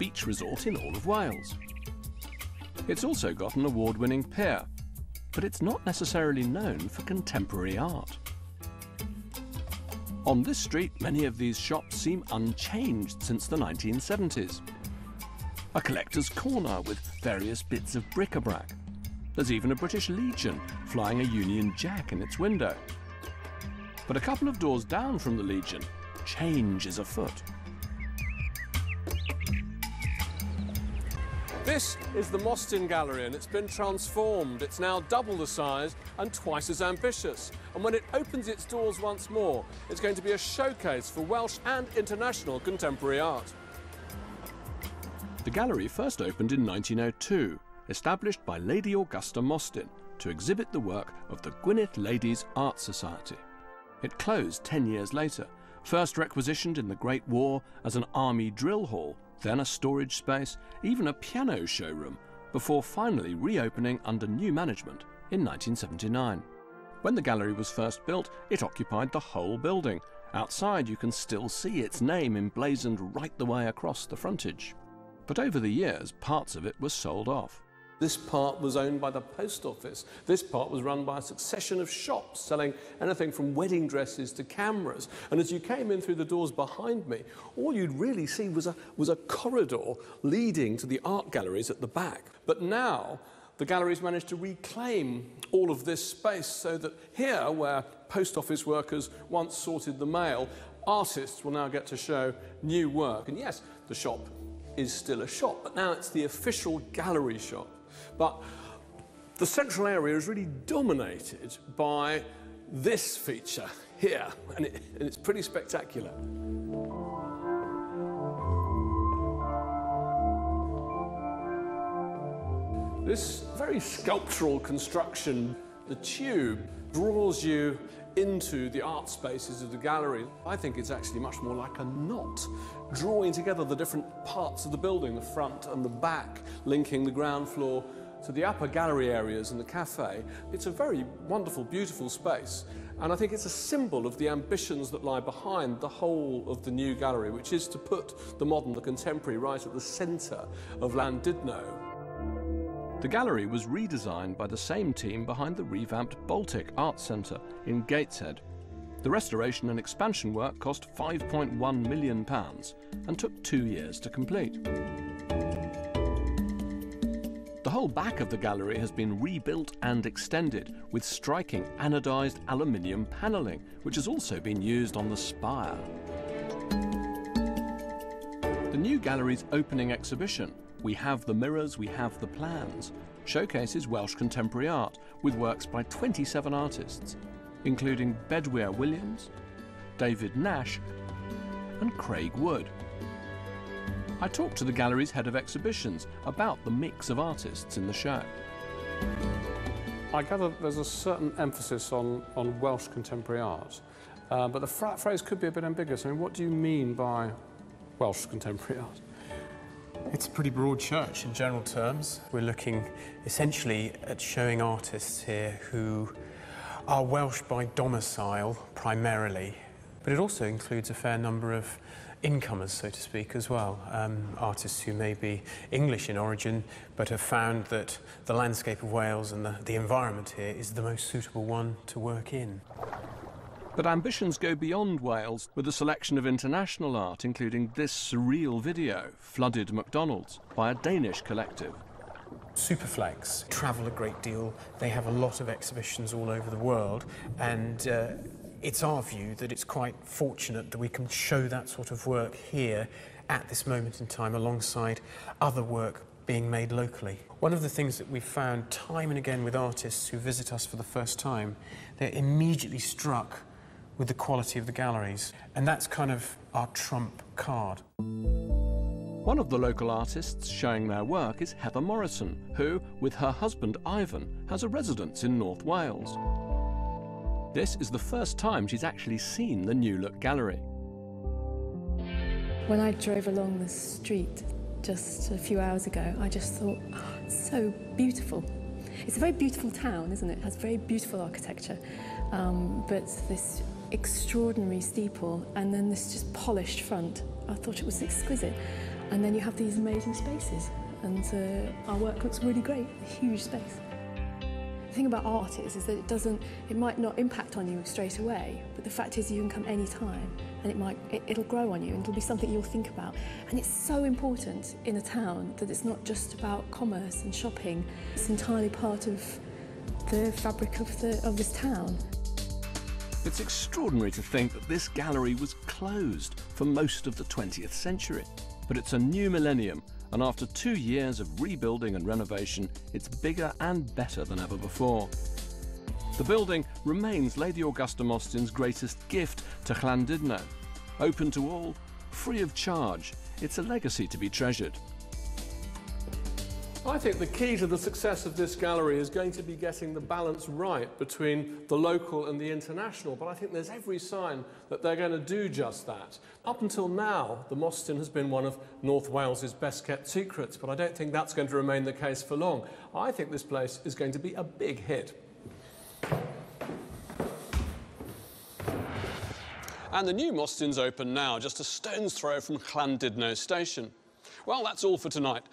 beach resort in all of Wales. It's also got an award-winning pier, but it's not necessarily known for contemporary art. On this street, many of these shops seem unchanged since the 1970s. A collector's corner with various bits of bric-a-brac. There's even a British Legion flying a Union Jack in its window. But a couple of doors down from the Legion, change is afoot. This is the Mostyn Gallery, and it's been transformed. It's now double the size and twice as ambitious. And when it opens its doors once more, it's going to be a showcase for Welsh and international contemporary art. The gallery first opened in 1902, established by Lady Augusta Mostyn to exhibit the work of the Gwynedd Ladies Art Society. It closed 10 years later, first requisitioned in the Great War as an army drill hall, then a storage space, even a piano showroom, before finally reopening under new management in 1979. When the gallery was first built, it occupied the whole building. Outside you can still see its name emblazoned right the way across the frontage. But over the years, parts of it were sold off. This part was owned by the post office. This part was run by a succession of shops selling anything from wedding dresses to cameras. And as you came in through the doors behind me, all you'd really see was a corridor leading to the art galleries at the back. But now the galleries managed to reclaim all of this space so that here, where post office workers once sorted the mail, artists will now get to show new work. And yes, the shop is still a shop, but now it's the official gallery shop. But the central area is really dominated by this feature here, and it's pretty spectacular. This very sculptural construction, the tube, draws you into the art spaces of the gallery. I think it's actually much more like a knot, drawing together the different parts of the building, the front and the back, linking the ground floor to the upper gallery areas and the cafe. It's a very wonderful, beautiful space, and I think it's a symbol of the ambitions that lie behind the whole of the new gallery, which is to put the modern, the contemporary, right at the centre of Llandudno. The gallery was redesigned by the same team behind the revamped Baltic Art Centre in Gateshead. The restoration and expansion work cost £5.1 million and took 2 years to complete. The whole back of the gallery has been rebuilt and extended with striking anodised aluminium panelling, which has also been used on the spire. The new gallery's opening exhibition, We Have the Mirrors, We Have the Plans, showcases Welsh contemporary art with works by 27 artists, including Bedwyr Williams, David Nash and Craig Wood. I talked to the gallery's head of exhibitions about the mix of artists in the show. I gather there's a certain emphasis on Welsh contemporary art, but the phrase could be a bit ambiguous. I mean, what do you mean by Welsh contemporary art? It's a pretty broad church in general terms. We're looking essentially at showing artists here who are Welsh by domicile primarily, but it also includes a fair number of incomers, so to speak, as well. Artists who may be English in origin, but have found that the landscape of Wales and the environment here is the most suitable one to work in. But ambitions go beyond Wales with a selection of international art, including this surreal video, Flooded McDonald's, by a Danish collective. Superflex travel a great deal. They have a lot of exhibitions all over the world, and it's our view that it's quite fortunate that we can show that sort of work here at this moment in time alongside other work being made locally. One of the things that we've found time and again with artists who visit us for the first time, they're immediately struck with the quality of the galleries, and that's kind of our trump card. One of the local artists showing their work is Heather Morrison, who, with her husband Ivan, has a residence in North Wales. This is the first time she's actually seen the New Look Gallery. When I drove along the street just a few hours ago, I just thought, oh, it's so beautiful. It's a very beautiful town, isn't it? It has very beautiful architecture, but this extraordinary steeple and then this just polished front. I thought it was exquisite. And then you have these amazing spaces, and our work looks really great, a huge space. The thing about art is that it might not impact on you straight away, but the fact is you can come any time, and it'll grow on you, and it'll be something you'll think about. And it's so important in a town that it's not just about commerce and shopping. It's entirely part of the fabric of this town. It's extraordinary to think that this gallery was closed for most of the 20th century. But it's a new millennium, and after 2 years of rebuilding and renovation, it's bigger and better than ever before. The building remains Lady Augusta Mostyn's greatest gift to Llandudno. Open to all, free of charge, it's a legacy to be treasured. I think the key to the success of this gallery is going to be getting the balance right between the local and the international, but I think there's every sign that they're going to do just that. Up until now, the Mostyn has been one of North Wales's best-kept secrets, but I don't think that's going to remain the case for long. I think this place is going to be a big hit. And the new Mostyn's open now, just a stone's throw from Llandudno station. Well, that's all for tonight.